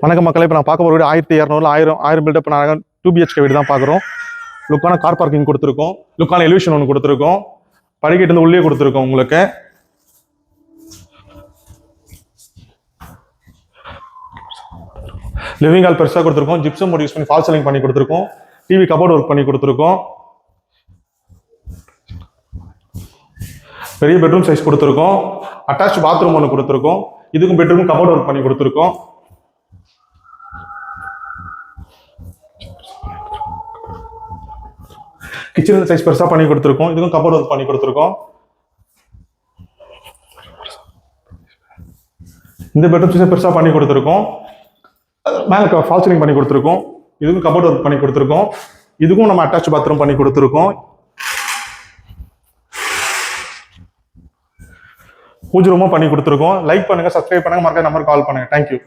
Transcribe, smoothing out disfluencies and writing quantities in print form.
வணக்கம் மக்களே, இப்போ நான் பார்க்க போகிற வீடு 1200 1000 பில்டப் நாங்கள் 2BHK வீடு தான் பார்க்குறோம். லுக்கான கார் பார்க்கிங் கொடுத்துருக்கோம், லுக்கான எலிவேஷன் ஒன்று கொடுத்துருக்கோம், படிக்கட்டு வந்து உள்ளே கொடுத்துருக்கோம். உங்களுக்கு லிவிங் ஹால் பெருசாக கொடுத்துருக்கோம், ஜிப்சம் போர்டு யூஸ் பண்ணி ஃபால் சீலிங் பண்ணி கொடுத்துருக்கோம், டிவி கபோர்டு ஒர்க் பண்ணி கொடுத்துருக்கோம், பெரிய பெட்ரூம் சைஸ் கொடுத்துருக்கோம், அட்டாச் பாத்ரூம் ஒன்று கொடுத்துருக்கோம், இதுக்கும் பெட்ரூம் கபோர்டு ஒர்க் பண்ணி கொடுத்துருக்கோம். கிச்சன் சைஸ் பெருசா பண்ணி கொடுத்துருக்கோம், இதுக்கும் கபோர்ட் ஒர்க் பண்ணி கொடுத்துருக்கோம். இந்த பெட்ரூம் சைஸ் பெருசா பண்ணி கொடுத்துருக்கோம், மேல ஃபால் சீலிங் பண்ணி கொடுத்துருக்கோம், இதுக்கும் கபோர்ட் ஒர்க் பண்ணி கொடுத்துருக்கோம், இதுக்கும் நம்ம அட்டாச் பாத்ரூம் பண்ணி கொடுத்துருக்கோம். பூஜை ரூமும் பண்ணி கொடுத்துருக்கோம். லைக் பண்ணுங்க, சப்ஸ்கிரைப் பண்ணுங்க, மறக்காம நம்பர் கால் பண்ணுங்க. தேங்க்யூ.